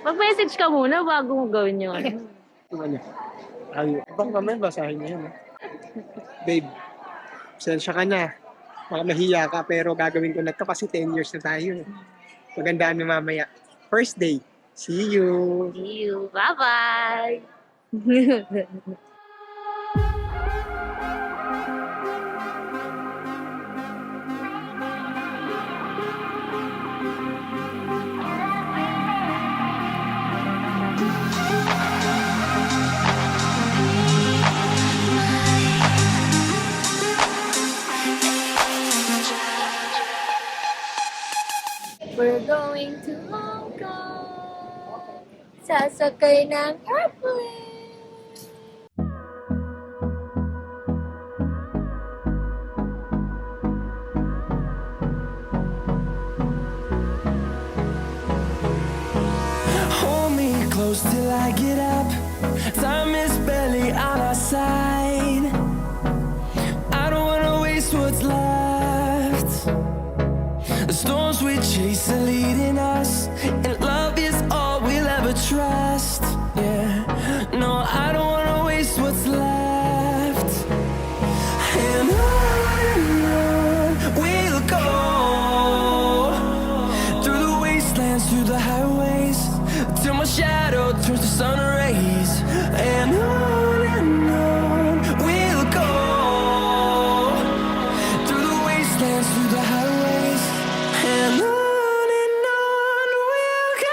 Mag-message ka muna bago mo gawin yun. Ano? Baka mamaya basahin niya yan. Babe, sensya ka na. Baka mahiya ka pero gagawin ko na to kasi 10 years na tayo. Magandaan mo mamaya. First day. See you. See you. Bye-bye. We're going to Hong Kong. Sasakay ng airplane. Hold me close till I get up. Time is barely on our side. I don't wanna waste what's left. The storms we chase are leading us, and love is all we'll ever trust. Yeah, no, I don't wanna waste what's left. And on we'll go, through the wastelands, through the highways, till my shadow turns to sun rays. And on we'll go, through the wastelands, through the highways, and on we'll go.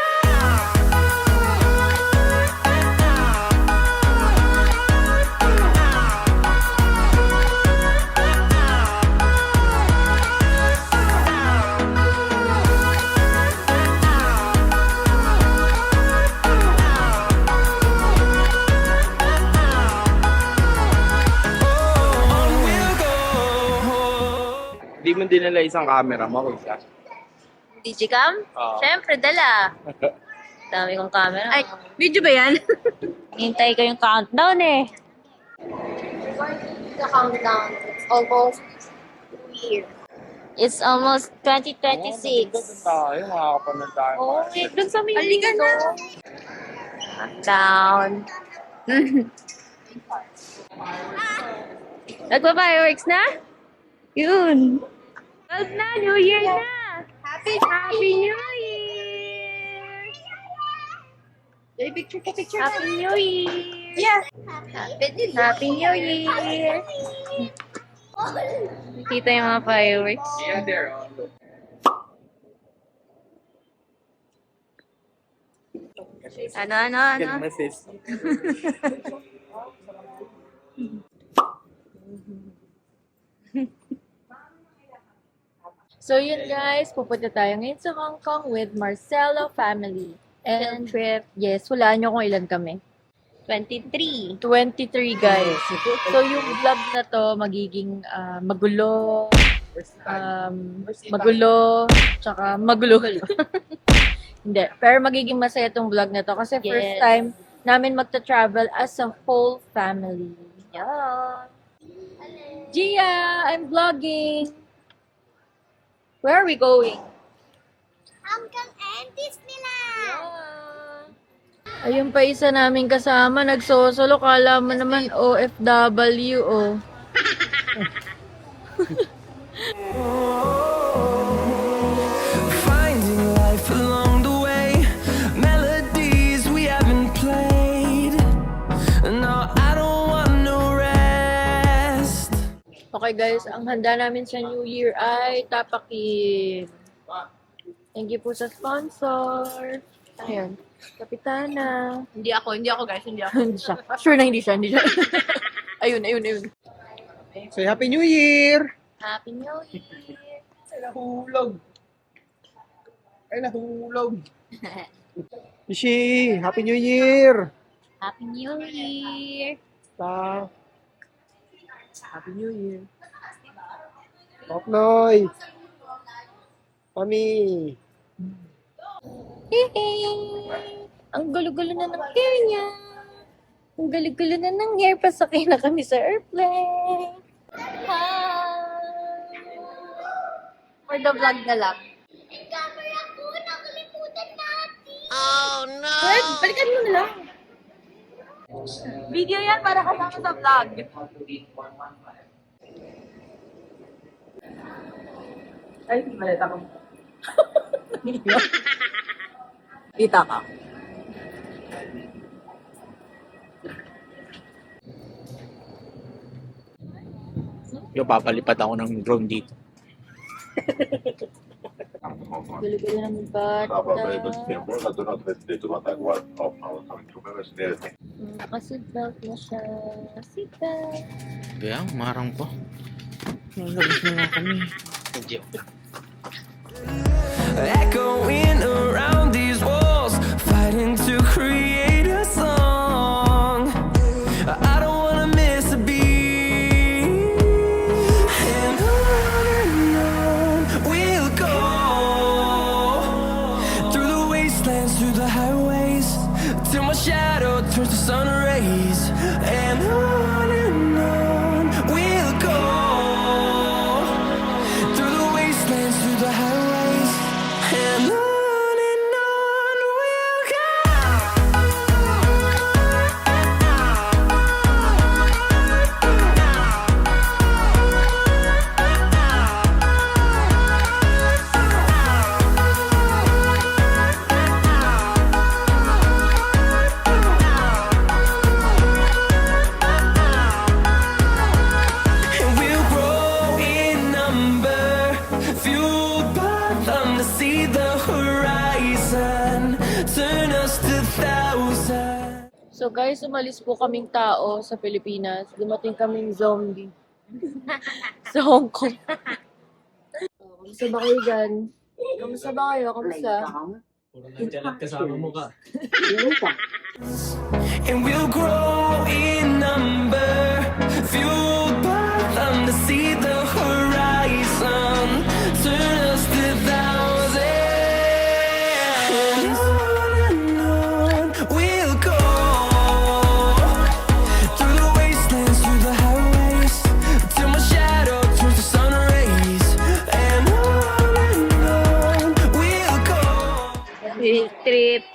On we'll go. Hindi mo dinala isang camera mo, kuya. Digicam? Oo. Siyempre, dala. Dami kong camera. Ay, video ba yan? Hintay ko yung countdown eh. The countdown. It's almost 2 years. It's almost 2026. Tayo, makakapanood tayo. Oh, wait. Doon sa may Halika na. Countdown. Nagpa-fireworks na? Yun. 12 na, New Year na. Happy New Year! Picture ka, picture Happy New Year! Yeah. Happy New Year! Nakita yung mga fireworks. Yeah, there. Ano? Good message. So yun guys, pupunta tayo ngayon sa Hong Kong with Marcelo family. And trip, yes, hulaan nyo kung ilan kami. 23. 23 guys. So yung vlog na to magiging magulo, tsaka magulo. Hindi, pero magiging masaya tong vlog na to kasi first time namin magta-travel as a whole family. Yeah. Gia, I'm vlogging. Where are we going? Hanggang and Disneyland. Ayun pa isa naming kasama, nagsosolo, kala mo naman OFW, oh. Finding life along the way, melodies we haven't played. No, I don't want no rest. Okay guys, ang handa namin sa New Year ay tapakin. Thank you po sa sponsor. Ayun, Kapitana. Hindi ako guys, hindi ako. Hindi siya. Sure na hindi siya. Ayun. Say Happy New Year! Happy New Year! Ay, nahulog. Ishi, Happy New Year! Happy New Year! Ta. Happy New Year. Popnoy. Mami. Ang gulo-gulo na ng hair niya. Ang gulo-gulo na ng hair. Pasakay na kami sa airplane. Hi! For the vlog na lang. Camera ko, nakalimutan natin. Oh no! Balikan mo na lang. Video yan para kasama sa vlog. Ay, malita ko. Kita ka. Yung papalipat ako ng drone dito. Gulo-gulo ng bata. Naka-seatbelt na siya. Seatbelt. Kaya, marang pa. Nalabas na nga kami. Echoing around these walls, fighting to create a song. I don't wanna miss a beat. And on we'll go, through the wastelands, through the highways, till my shadow turns to sun rays. And on we'll go, through the wastelands, through the highways, and on we'll go. And we'll grow in number, fueled by them to see the horizon, turn us to thousands. So guys, umalis po kaming tao sa Pilipinas. Dumating kaming zombie. Sa Hong Kong. Kamusta ba kayo dyan? Kamusta ba kayo? Kamusta? And we'll grow in number, fueled by them to see the horizon, turn us to thousands. And on we'll go, through the wastelands, through the highways, till my shadow turns to sun rays. And on we'll go. Field trip.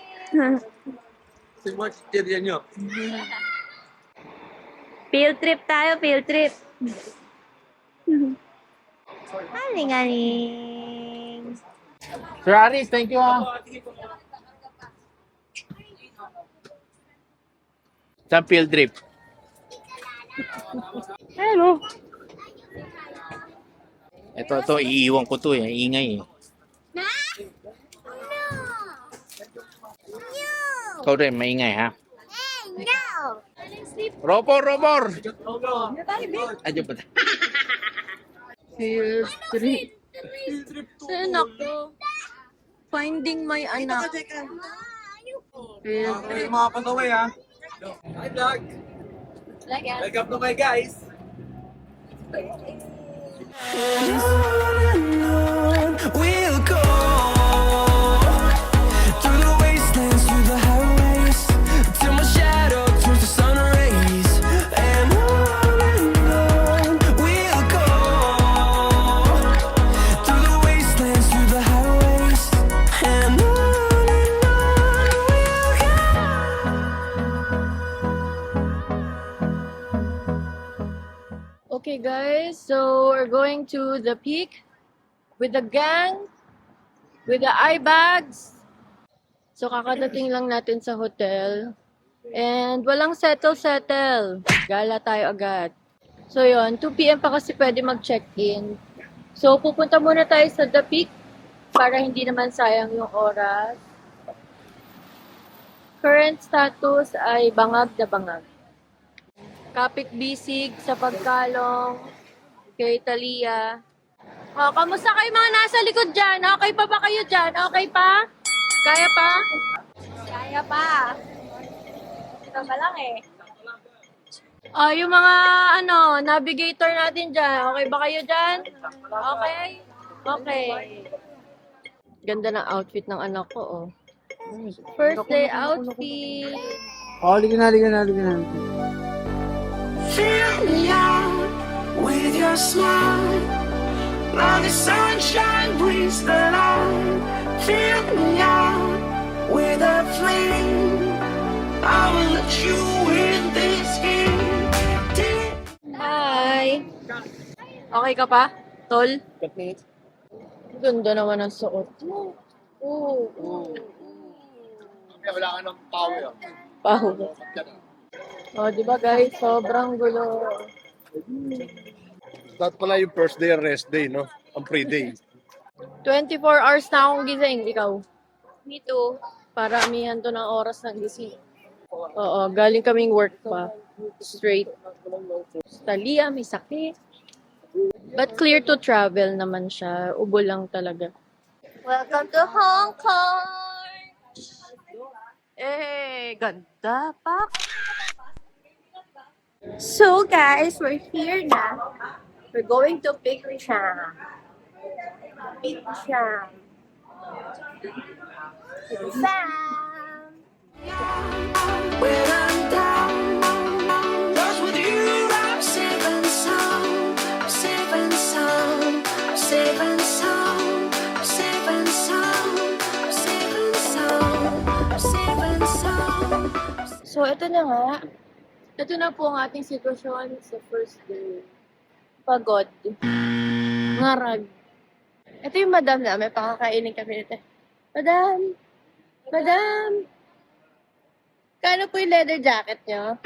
Field trip tayo, field trip. Aling-aling. Sir Aris, thank you Sa field trip. Hello. Ito, iiwan ko to eh. Ingay eh. Ikaw rin, maingay ha? Robor! Adyo ba? Field trip. Sa anak ko. Finding my anak. Field trip. Mga pag-away ha. Hi vlog! Welcome to my guys! And on we'll go, through the wastelands, through the highways, till my shadow turns to sun rays. And on we'll go, through the wastelands, through the highways, and on we'll go. Okay guys, so we're going to the peak with the gang, with the eye bags. So kakadating lang natin sa hotel. And walang settle. Gala tayo agad. So yon, 2 PM pa kasi pwede mag-check-in. So pupunta muna tayo sa the peak para hindi naman sayang yung oras. Current status ay bangag na bangag. Kapit bisig sa pagkalong kay Talia. Oh, kamusta kayo mga nasa likod dyan? Okay pa ba kayo dyan? Okay pa? Kaya pa? Kaya pa. Ito pa lang eh. Oh, yung mga navigator natin dyan. Okay ba kayo dyan? Okay? Okay. Ganda ng outfit ng anak ko, oh. First day outfit. Halika na. Fill me out with your smile. Now the sunshine brings the light. Fill me out with a flame. Okay ka pa? Tol? Got me. Ganda naman ang suot mo. Oo. Wala ka ng power. Paho. O, di ba guys? Sobrang gulo. Dapat pala yung first day and rest day, no? Ang pre-day. 24 hours na akong gising. Ikaw? Me too. Paramihan to ng oras ng gising. Oo, galing kaming work pa. Straight. Talia, may sakit. But clear to travel naman siya. Ubo lang talaga. Welcome to Hong Kong! Eh, ganda pa. So guys, we're here na. We're going to Big Cham. Big Cham. Bam! When I'm down, lost with you, I'm safe and sound, safe and sound, safe and sound, safe and sound, safe and sound, safe and sound. So, ito na nga. Ito na po ang ating sitwasyon sa first day. Pagod. Ngarag. Ito yung madam namin. Pakakainin kami nito. Madam! Madam! Kano po yung leather jacket nyo?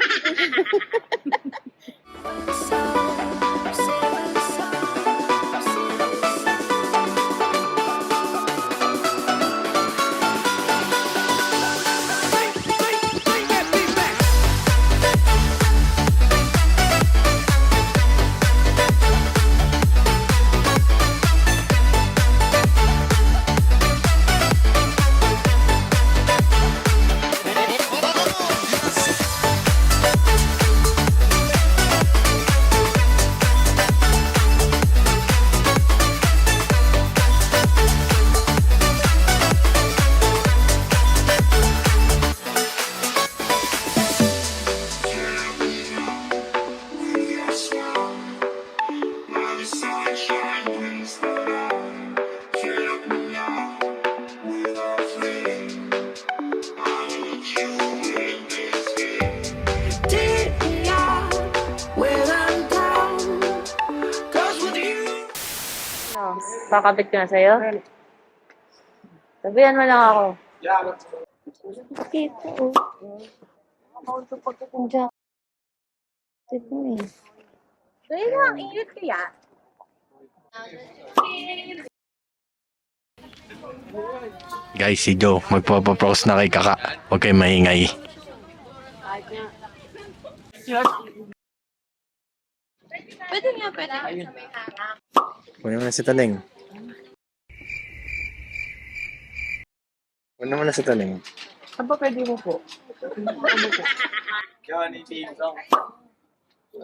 Kakabit ko na sa'yo? Sabihan mo lang ako. Bakit? Ako ito pagkakang jacket mo eh. Dahil lang, init kaya. Guys, si Joe, magpapapropose na kay Kaka. Huwag kayong maingay. Pwede nga sa may harap. Kunin mo na si Taling. Kunin mo na si Taling. Aba, pwede mo po. Johnny Team Song.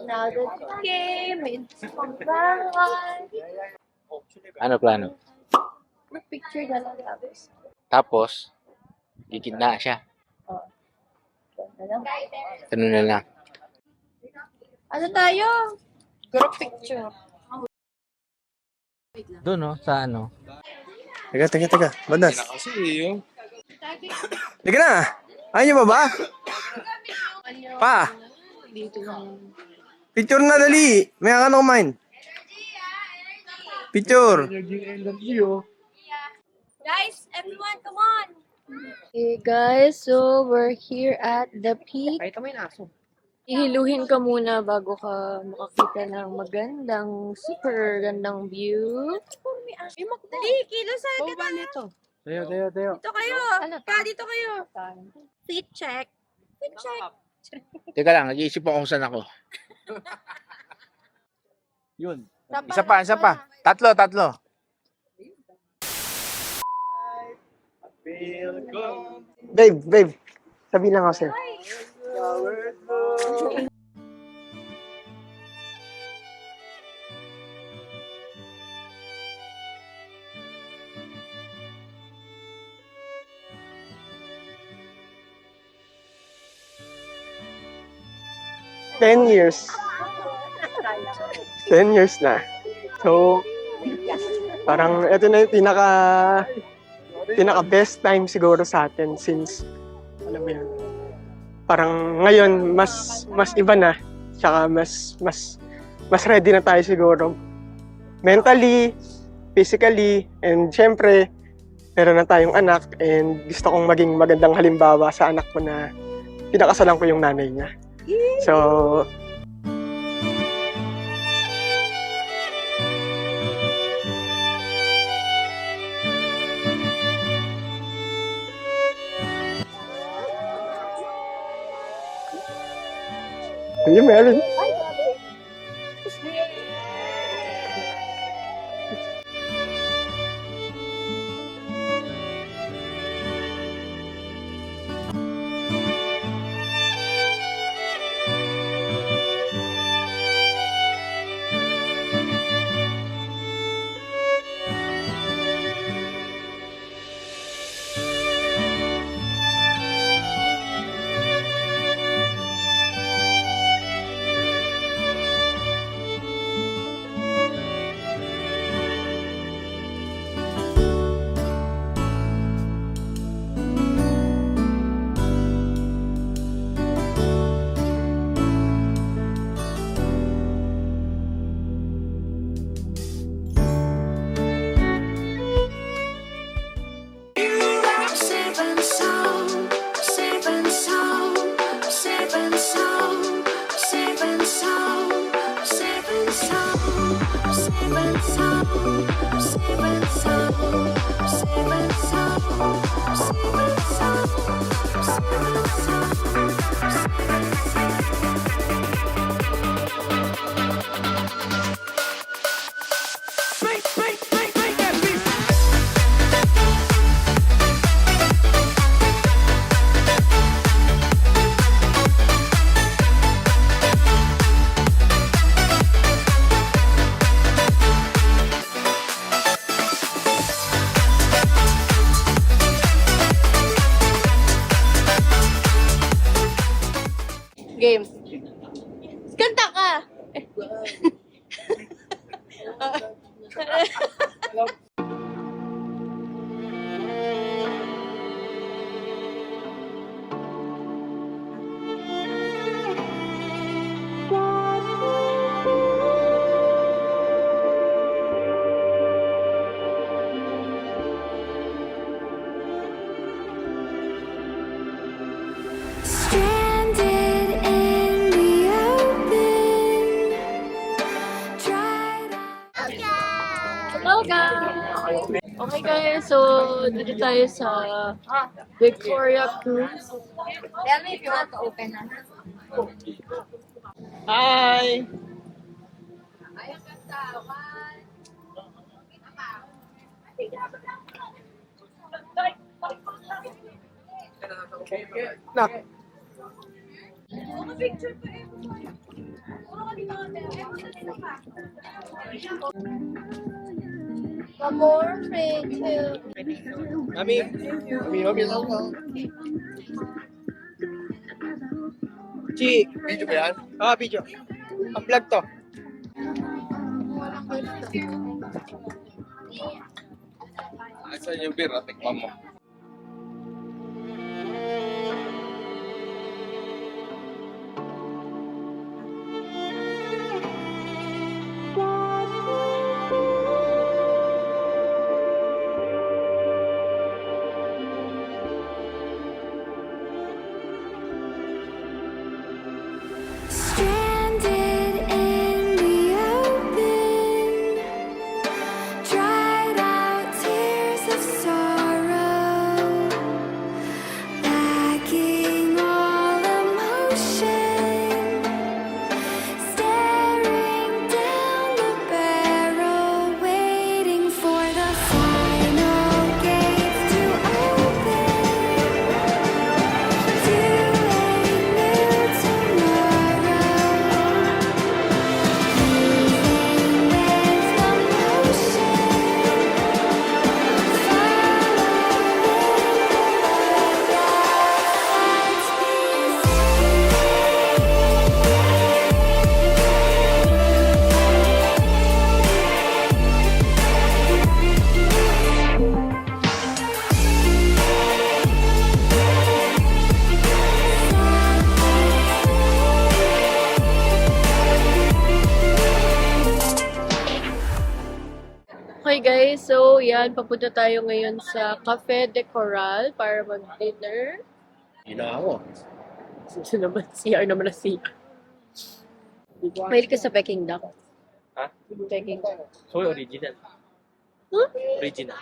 Now that you came into my life. Ano plano? Mag-picture na lang tapos. Tapos, gigitna siya. Ganda lang. Ano na lang. Ano tayo? Group picture. Doon, no? Sa ano? Teka. Badas. Kasi yung... Teka na! Ayaw niyo ba? Pa! Picture na dali! May ano kumain? Picture! Guys, everyone, come on! Hey guys, so we're here at the peak. Kahit kami na aso. Ihiluhin ka muna bago ka makakita ng magandang, super gandang view. Dali, kilos ka na. nito. Tayo. Dito kayo. Dito kayo. Fit check. Fit check. Teka lang, nag-iisip ako kung saan ako. Yun. Isa pa. Tatlo. Babe. Sabi lang ako sa'yo. $10 years. 10 years na. So, parang ito na yung pinaka best time siguro sa atin since, alam mo yun, parang ngayon mas iba na, tsaka mas ready na tayo siguro mentally, physically, and syempre, meron na tayong anak and gusto kong maging magandang halimbawa sa anak ko na pinakasalan ko yung nanay niya. So, Kuya Meron. Game. Kanta ka! Stranded in the open, dried out. Hello guys! Okay guys, so dito tayo sa Victoria Cruise. Tell me if you want to open na. Hi! Nak. One more, 3, 2. Mami. Mami. Chi. Video ba yan? Ah, video. Ang vlog to. Asan yung beer? Tikman mo. Stranded in the open, dried out tears of sorrow. Ayan, papunta tayo ngayon sa Cafe de Coral para mag-dinner. Hindi na ako. Ito naman, CR naman na CR. Mahilig ka sa Peking duck? Ha? Peking duck. So, original. Huh? Original.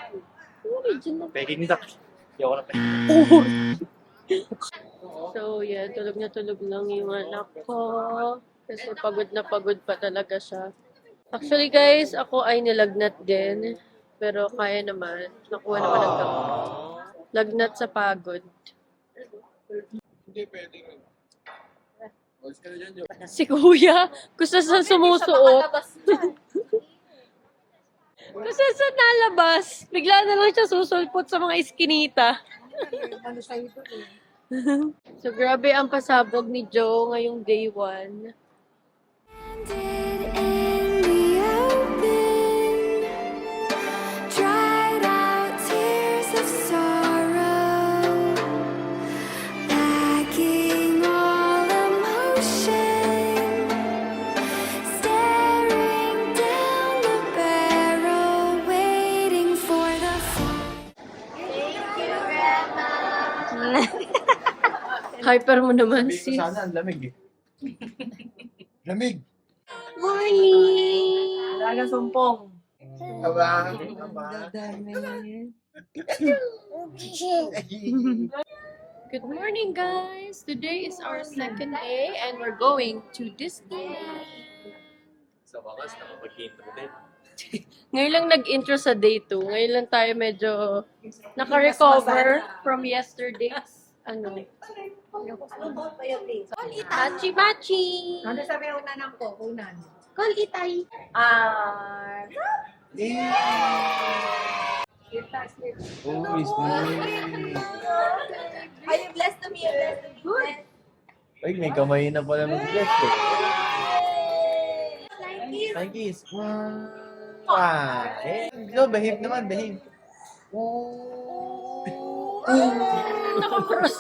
Original. Peking duck. Hindi ako na So, yan. Tulog na tulog lang yung anak ko. Kasi pagod na pagod pa talaga siya. Actually, guys, ako ay nilagnat din. Pero kaya naman. Nakuha naman ang gamot. Lagnat sa pagod. Hindi pwede rin. Alis ka na dyan, Joe. Si kuya, gusto sa sumusuot. Gusto sa nalabas. Bigla na lang siya susulpot sa mga iskinita. So, grabe ang pasabog ni Joe ngayong day 1. In the open, dried out tears of sorrow, lacking all emotion, staring down the barrel, waiting for the Hyper mo naman, sis. Sana ang lamig eh. Lamig! Morning! Wala sumpong. Aba. Good morning, guys! Today is our second day and we're going to Disneyland. Sa wakas, nakapag-intro din. Ngayon lang nag-intro sa day 2. Ngayon lang tayo medyo naka-recover from yesterday's Machi-machi! Ano sabi yung nanang ko? Unan. Call itay! Oh, is Are you blessed to me? Good. Ay, may kamay na pala mag-bless eh. Thank you. Eh, no, behave naman, behave. Naka-cross!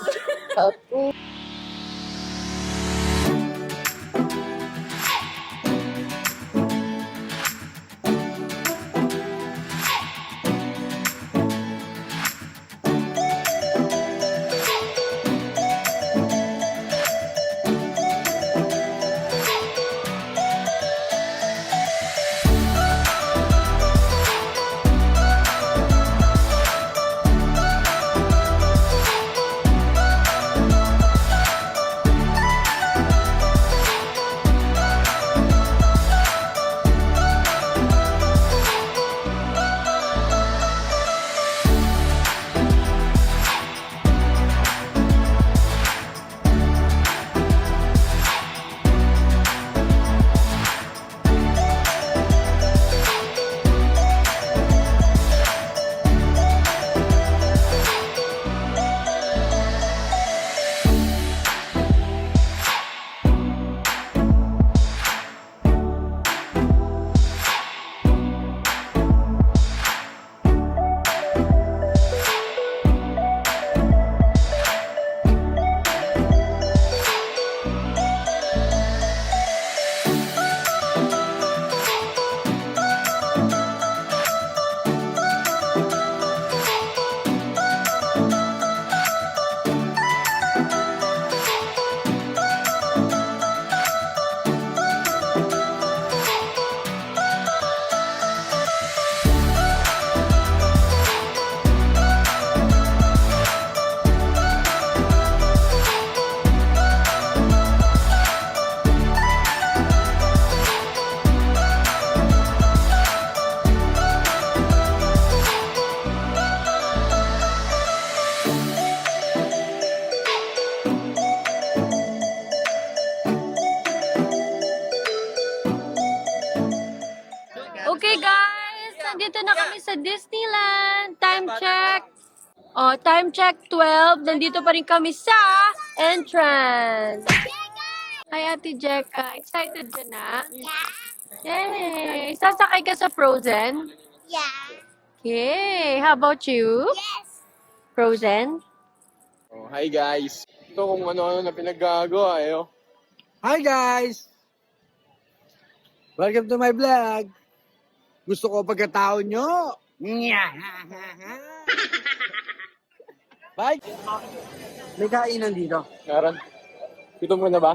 Okay guys, nandito na kami sa Disneyland. Time check. Oh, time check 12. Nandito pa rin kami sa entrance. Hi Ate Jeka, excited ka na? Yeah. Yay! Sasakay ka sa Frozen? Yeah. Okay, how about you? Yes. Frozen? Oh, hi guys. Ito kung ano-ano na pinagagawa eh. Oh. Hi guys! Welcome to my vlog. Gusto ko pagkatao nyo, Bye! May kainan dito. Meron. Gutom mo na ba?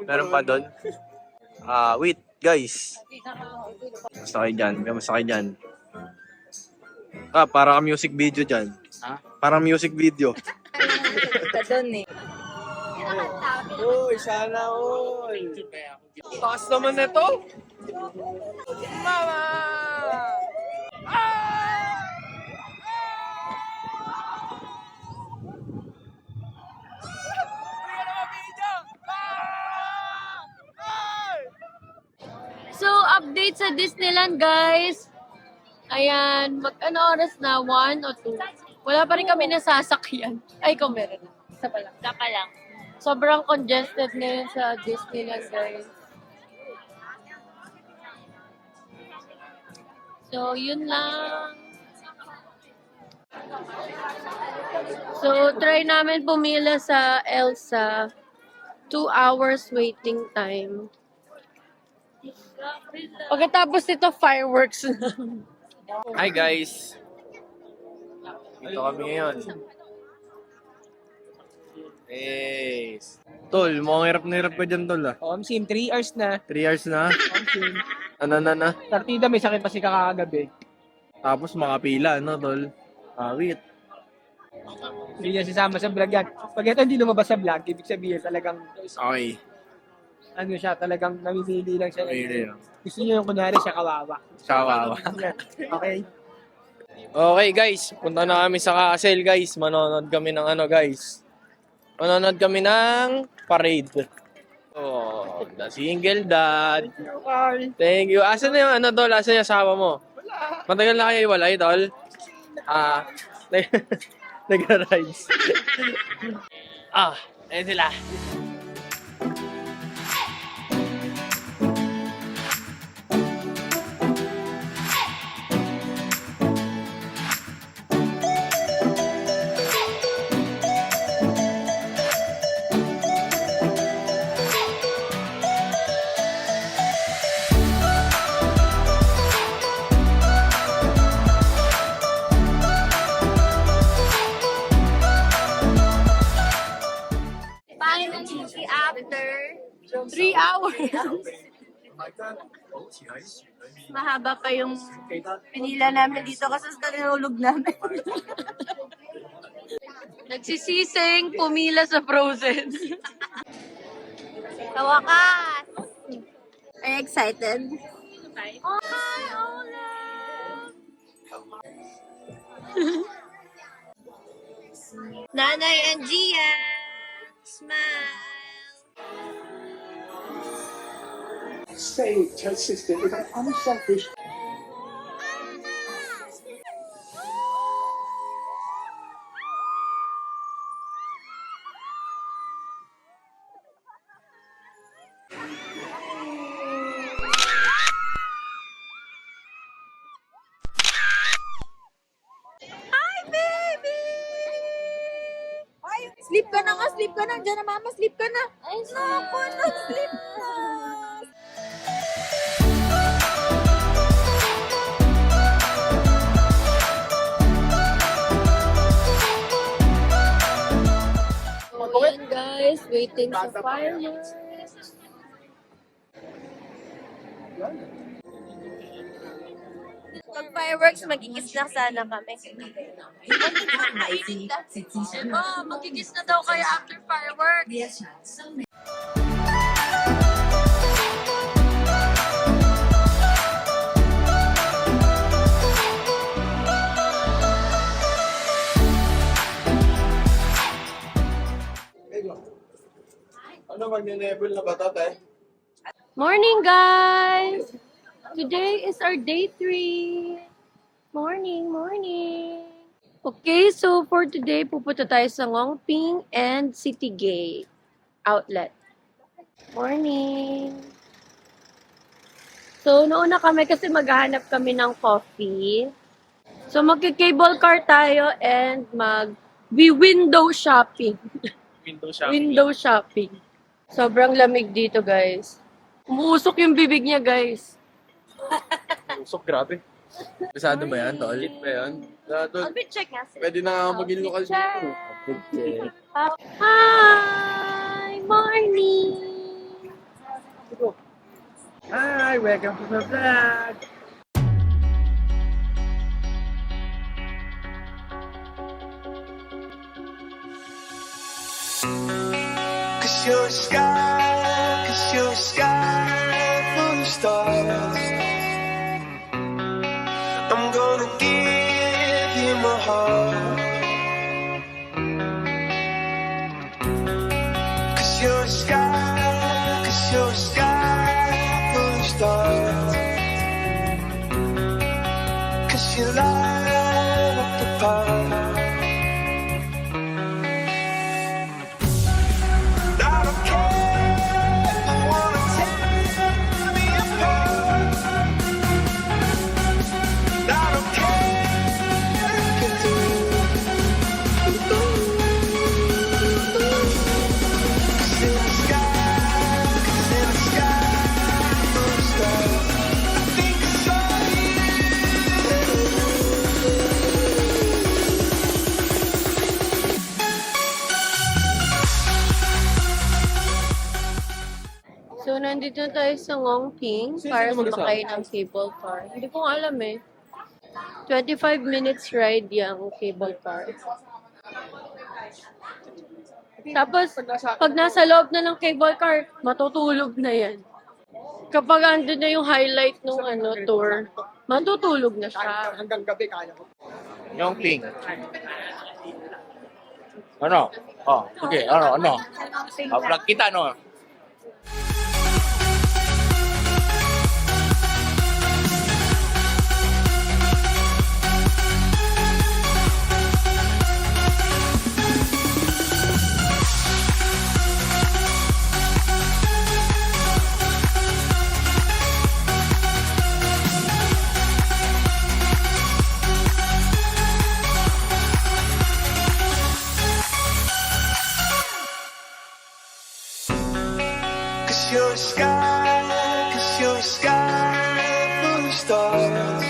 Meron pa doon. Wait, guys. Basta kayo dyan. Basta kayo dyan. Para music video dyan. Parang music video. Uy, sana all. Taas naman na to. Mama! So, update sa Disneyland, guys. Ayan, ano oras na? 1 o 2? Wala pa rin kami nasasakyan. Ay, kung meron. Isa pa lang. Isa pa lang. Sobrang congested ngayon sa Disneyland, guys. So, yun lang. So, try namin pumila sa Elsa. 2 hours waiting time. Pagkatapos nito, fireworks na. Hi guys! Dito kami ngayon. Yes! Tol, mukhang hirap na hirap ka dyan, Tol ah. Sim, 3 hours na. 3 hours na. Sim. Na. Partida, may sakit pa si kakagabi. Tapos makapila, no, Tol? Wait. Hindi niya sisama sa vlog yan. Pag ito hindi lumabas sa vlog, ibig sabihin talagang, Okay. ano siya, talagang namimili lang siya. Okay lang. Gusto niyo yung kunwari siya kawawa. Kawawa. Okay? Okay guys, punta na kami sa castle guys. Manonood kami ng ano guys. Manonood kami ng parade. Oh, the single dad. Thank you. Asan na yung ano, Tol? Asan yung asawa mo? Wala. Matagal na kayo iwalay, Tol? Nag-rides. Ayun sila. Finally, after 3 hours. Mahaba pa yung pinila namin dito kasi sa nilulog namin. Nagsisising, pumila sa Frozen. Sa wakas! Are you excited? Hi, Olaf! Nanay and Gia! Smile! Say to sister, if I'm unselfish. Sleep ka na nga, sleep ka na. Diyan na mama, sleep ka na. Ay, naku, sleep na. So, yan guys, waiting sa fireworks. Pag fireworks, magigis lang sana kami. Magigis na daw kayo after fireworks. magne-level na ba ito, te? Morning, guys! Today is our day 3. Morning, morning! Okay, so for today, pupunta tayo sa Ngongping and Citygate outlet. Morning! So, nauna kami kasi maghahanap kami ng coffee. So, magki-cable car tayo and mag-window shopping. Window shopping. Sobrang lamig dito, guys. Umuusok yung bibig niya, guys. Usok, grabe. Basado ba yan, tol? Ba yan? Albit check nga sila. Pwede na mag-inlo kasi dito. Hi! Morning! Hi, welcome to the vlog. Cause you're a sky full of stars. I'm gonna give you my heart. Cause you're a sky full of stars. Cause you light up the path. So, nandito na tayo sa Ngongping para sumakay ng cable car. Hindi ko alam eh. 25 minutes ride yung cable car. Tapos, pag nasa loob na ng cable car, matutulog na yan. Kapag andun na yung highlight ng tour, matutulog na siya. Hanggang gabi kaya ko. Yung ping. Ano? Oh, okay. Ano? Vlog kita, no? Cause you're a sky full of stars.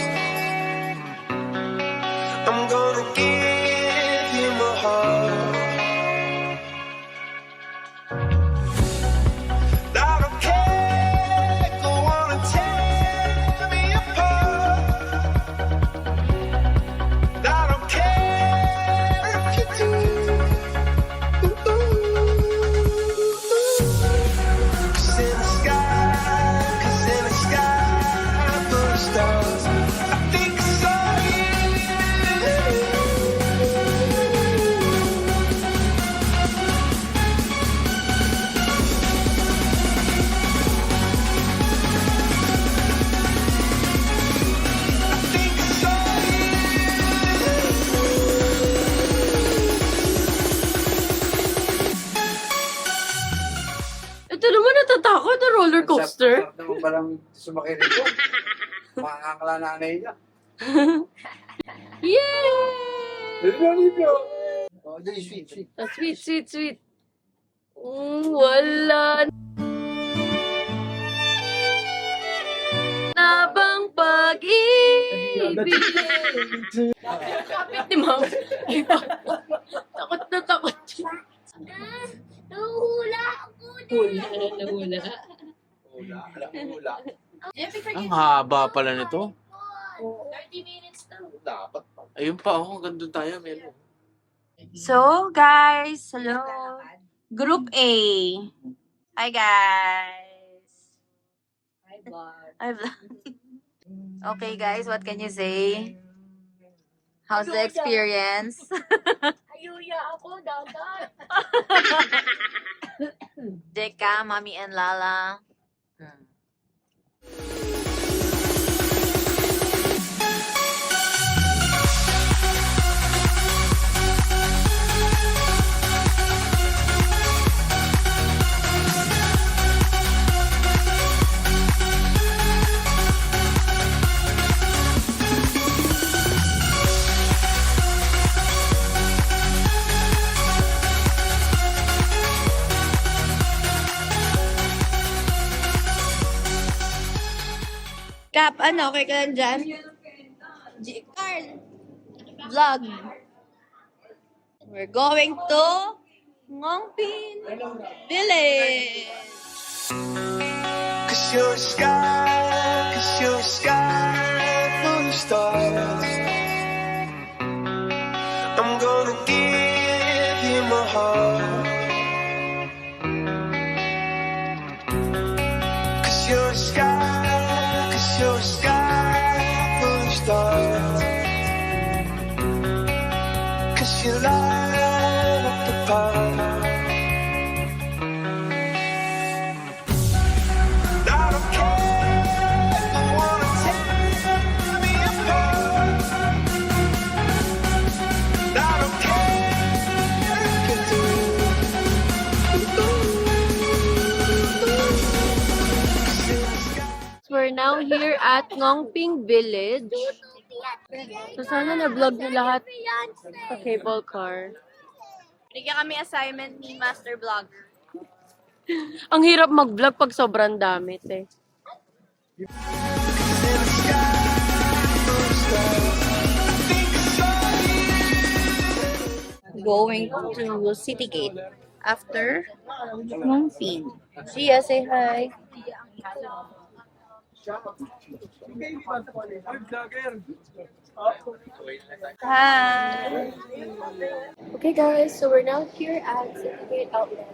I'm gonna give you my heart. I don't care, go on and tear me apart. I don't care if you do. Ito naman natatakot na roller coaster. Sarap naman palang sumakay rito. Makakakala nanay niya. Yay! Oh, di, sweet. Ah, sweet. Wala na bang pag-ibig? Kapit ni Ma'am. Takot na takot. Nahuhula ako. Nahula. Hula. Ang haba pala nito. 30 minutes na. Dapat. Ayun pa, hanggang doon tayo. Meron. So, guys, hello. Group A. Hi, guys. Hi, vlog. Okay, guys, what can you say? How's the experience? yuya ako, dagat. Jeka, Mami and Lala. Kap, ano, okay ka lang dyan? Carl, vlog. We're going to Ngongpin Village. Cause you're a sky full of stars. I'm gonna give you my heart. Cause you're a sky full of stars. Cause you light up the path. I don't care if you wanna tear me apart. I don't care if you We're now here at Ngongping Village. So sana na-vlog niyo lahat sa cable car. Binigyan kami assignment ni Master Vlogger. Ang hirap mag-vlog pag sobrang dami, te. Going to City Gate after Ngongping. Gia, say hi. Hi. Okay guys, so we're now here at City Gate Outlet.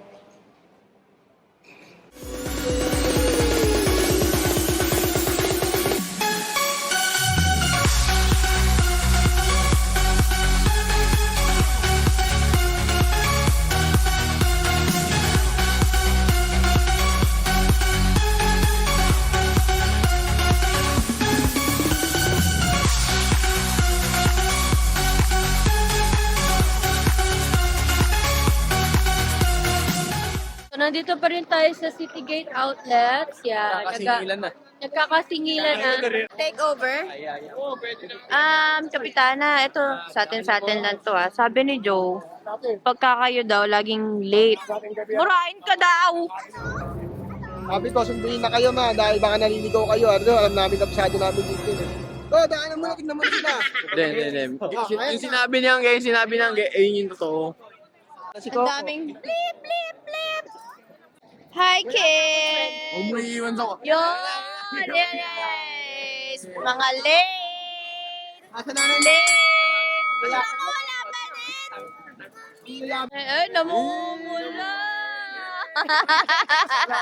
Nandito pa rin tayo sa City Gate Outlets. Yan. Nakasingilan na. Nagkakasingilan na. Take over. Kapitana, ito sa atin lang to ah. Sabi ni Joe, pagka kayo daw laging late. Murahin ka daw. Sabi ko, sunduin na kayo ma, dahil baka naliligaw kayo. Ano, alam namin kabisado namin dito. Daanan mo na, tignan mo na sila. Hindi. Yung sinabi niyang ayun yung totoo. Ang daming blip, blip, blip. Hi, kids! Umuiwan sa ko. Yun! Yes! Mga late! Asa na lang? Late! Wala pa din! Ay, namumula!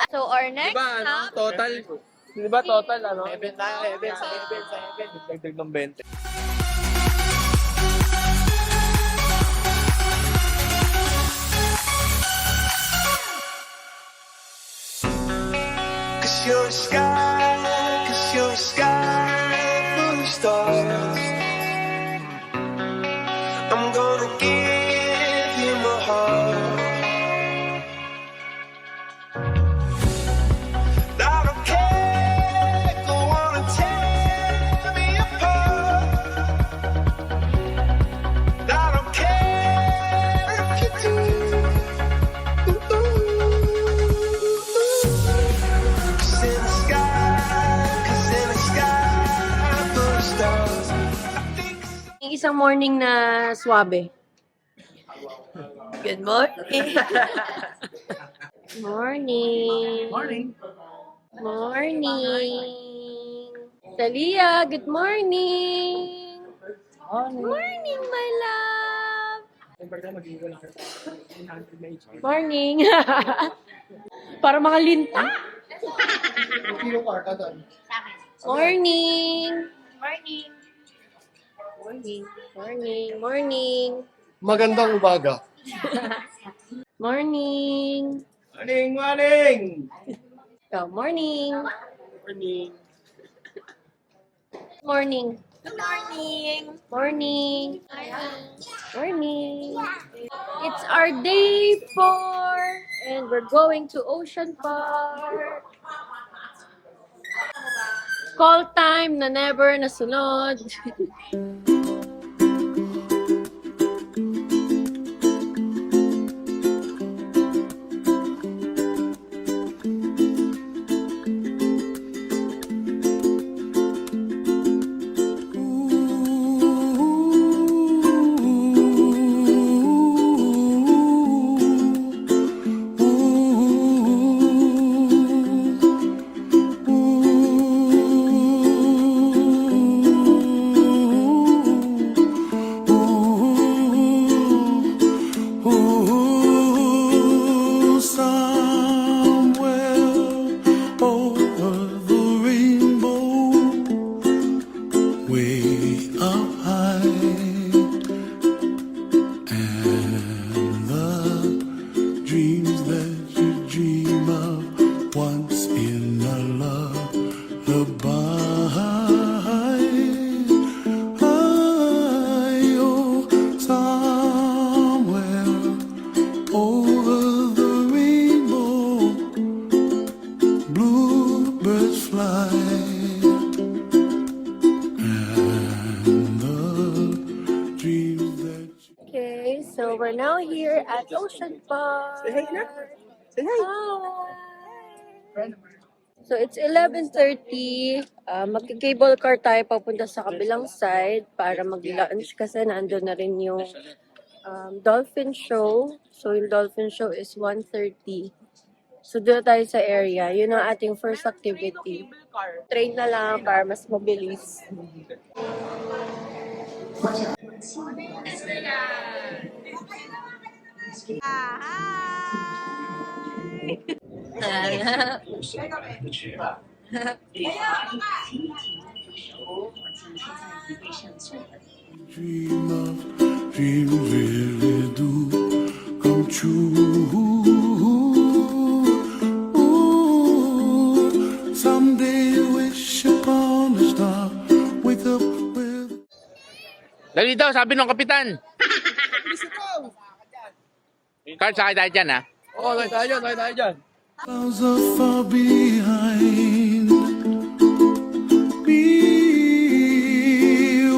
So, our next Diba, ano, stop, total? Diba, total, ano? Event tayo, event. Dagdag ng 20. Cause you're a sky full of stars. I'm gonna give you my heart. I don't care if you wanna tear me apart. I don't care if you do. Cause in the sky full of stars. Yung isang morning na swabe. Good morning. Morning. Morning. Talia, good morning. Morning, my love. Morning. Para mga linta. Morning. Morning. Morning. Morning. Magandang umaga. Morning! Morning! Oh, morning! Morning! Morning! Good morning! Morning! Morning! It's our day 4 and we're going to Ocean Park. Call time na never nasunod. Ooh, somewhere over the rainbow, way up high, and the dreams that you dream of once in a lullaby. Oh, somewhere over the rainbow, bluebirds fly, and the dreams that you... Okay, so we're now here at Ocean Park. Say hi na. Say hi. Hi! So it's 11:30. Magka-cable car tayo papunta sa kabilang side para mag-lunch kasi nandun na rin yung dolphin show. So yung dolphin show is 1:30. So doon tayo sa area. Yun ang ating first activity. Train na lang para mas mabilis. Dream of dreams really do come true. Ooh, someday wish upon a star, wake up with Dali daw, sabi ng kapitan. Carl, sakay tayo dyan, ha? Oo, tayo dyan. clouds are far behind me,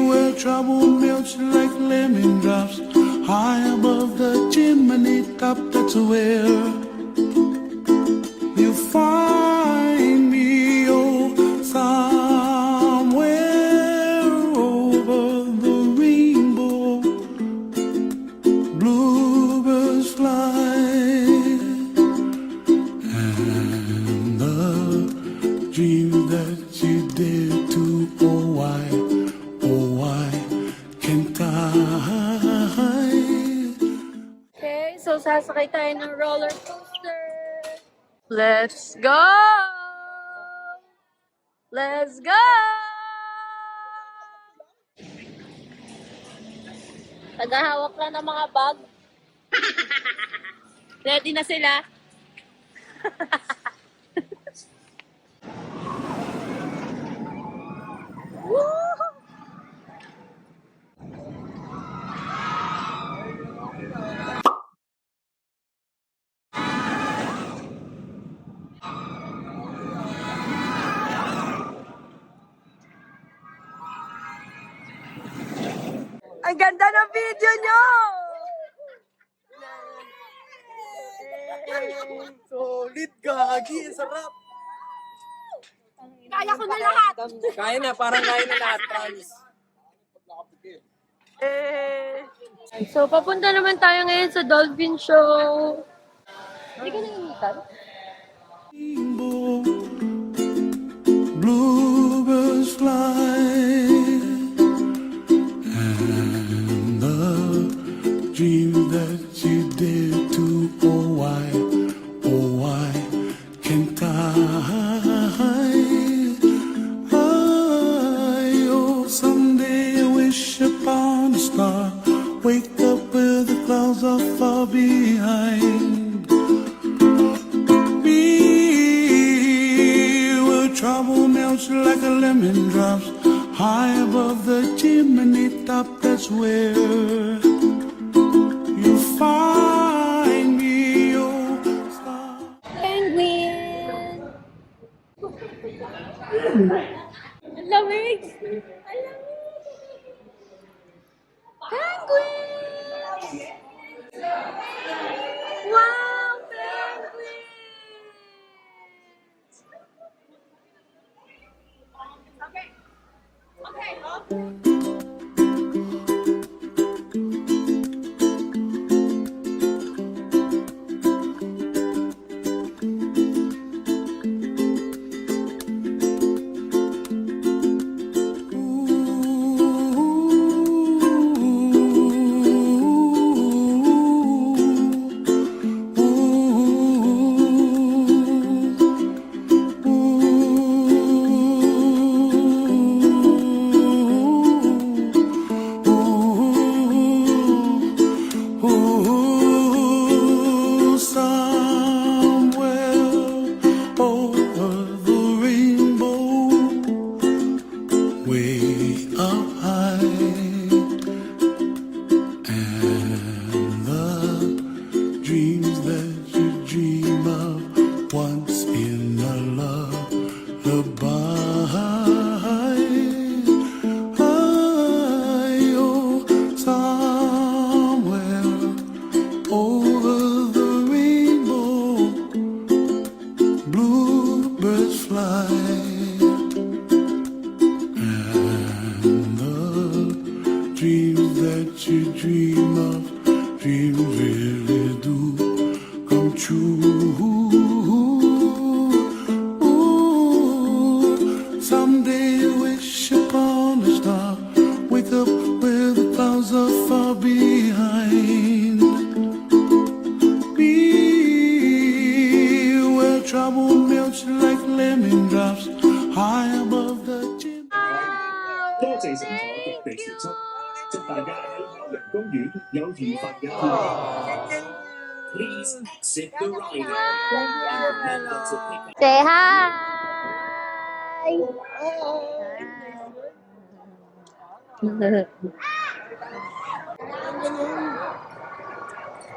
where trouble melts like lemon drops high above the chimney top. That's where you find me. Oh, somewhere over the rainbow, bluebirds fly, and the dream that you dare to, oh why can't I? Okay, so sasakay tayo ng roller coaster. Let's go! Let's go! Tagahawak lang ng mga bag. Ready na sila. Ang ganda ng video nyo! Solid, gagi. Sarap. Kaya ko na lahat! Kaya na, parang kaya na lahat, promise. So, papunta naman tayo ngayon sa Dolphin Show. Hindi ka nangingitan? Rainbow, bluebirds fly, and the dream that you dare to, oh why can't I? Oh, someday I wish upon a star, wake up with clouds are far behind. Be where trouble melts like a lemon drops high above the chimney top. That's where you find me, oh star. Penguin! Ang lamig! Ang lamig! Penguin! Wow! Penguin! Oh, somewhere over the rainbow, way up high, and the dreams that you dream of once in a lullaby. Oh, somewhere over the rainbow, bluebirds fly, and the dreams that you dream of, dreams really do come true. Ooh, someday wish upon a star, wake up where the clouds are far behind. Be where trouble melts like lemon drops high above the chimney. 多謝乘坐獨地船宿，祝大家喺海洋公園有愉快嘅天氣。Please exit the rider. Remember to pick up. Say hi!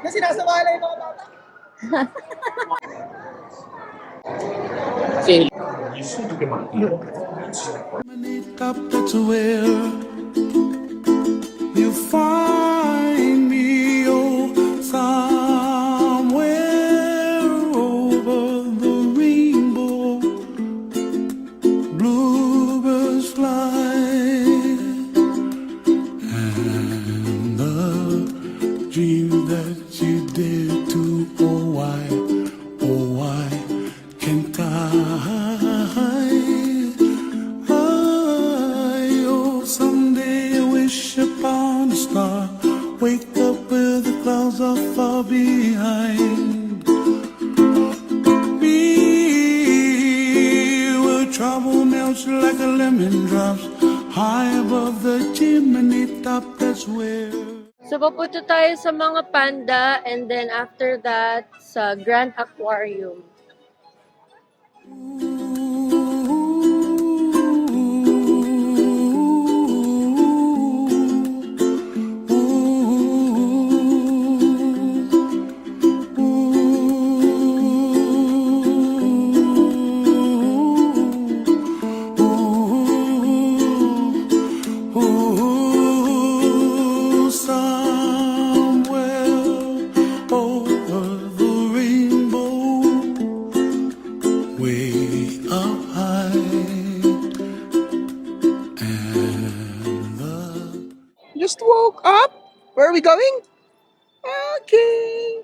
Na sinasawala yung mga bata. Top, that's where you find me, oh, somewhere over the rainbow, bluebirds fly, and the dream that you dare to, oh why can't I? Someday I wish upon a star, wake up where the clouds are far behind. Be where trouble melts like a lemon drops high above the chimney top. That's where. So, papunta tayo sa mga panda and then after that, sa Grand Aquarium. Just woke up. Where are we going? Okay.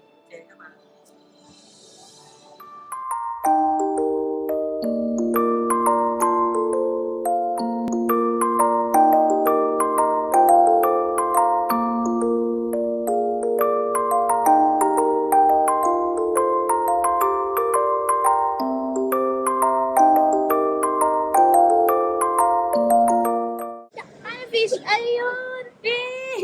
Fish! Ayun! Fish!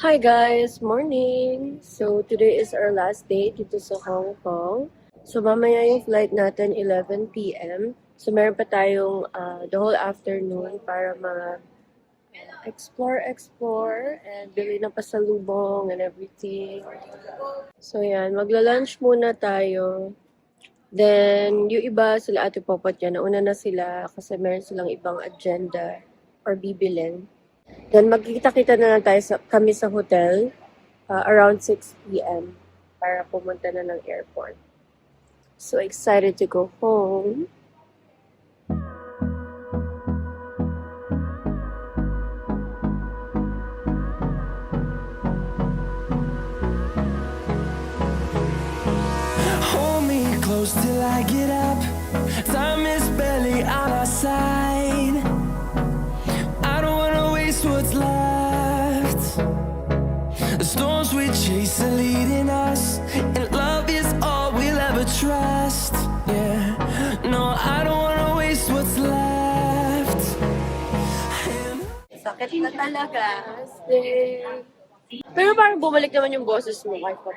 Hi guys! Morning! So, today is our last day dito sa Hong Kong. So, mamaya yung flight natin 11 p.m. So, meron pa tayong the whole afternoon para explore and bili ng pasalubong and everything. So, yan. Magla-lunch muna tayo. Then, yung iba sila Ate Popot yan. Nauna na sila kasi meron silang ibang agenda or bibilin. Then, magkikita-kita na lang kami sa hotel around 6 p.m. para pumunta na ng airport. So excited to go home. Hold me close till I get up. Time is barely on our side. I don't wanna waste what's left. The storms we chase are leading us, and love is all we'll ever trust. Yeah, no, I don't wanna waste what's left. Sakit na talaga. Pero parang bumalik naman yung boses mo kahit pa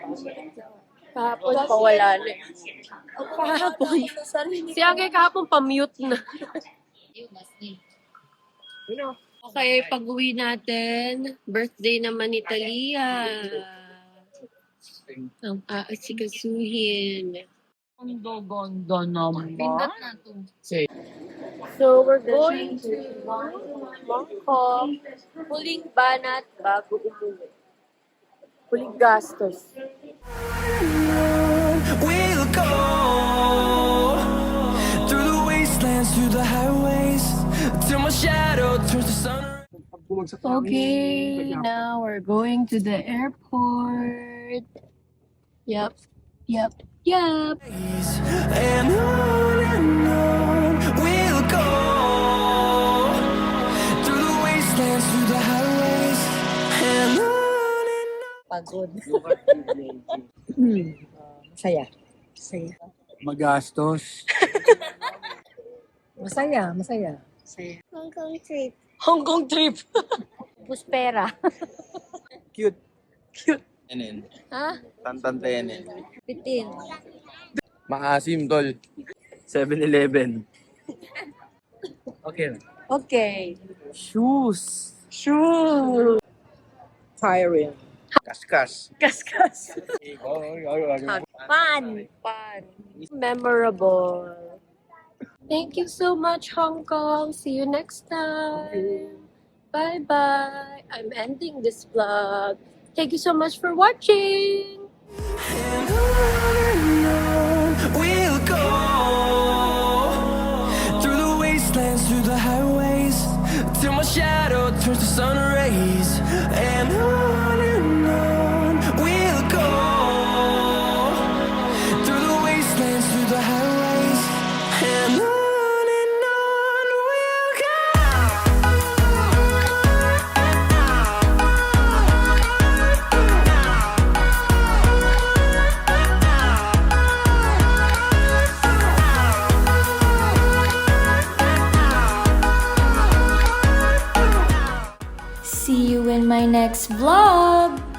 kahapon pa wala na. Kahapon. Si Agay kahapon pa-mute na. Okay, pag-uwi natin, birthday naman ni Talia. Ang aasikasuhin. Gondo naman. So, we're going to Hong Kong. Huling banat bago umuwi. Huling gastos. We'll go through the wastelands, through the highways, till my shadow turns to sun. Okay, now we're going to the airport. Yep. And on we'll go through the wastelands, through the highways, and on. Pagod. Masaya. Magastos. Masaya. Hong Kong trip. Puspera. Cute. Tenen. Ha? Tantan tenen. Pitin. Maasim, tol. 7-Eleven. Okay. Okay. Shoes. Tiring. Kaskas. Kaskas. Fun. Memorable. Thank you so much, Hong Kong. See you next time. Bye-bye. I'm ending this vlog. Thank you so much for watching. And on we'll go through the wastelands, through the highways, till my shadow turns to sun rays. And on we'll go through the wastelands, through the highways, and on we'll go. See you in my next vlog!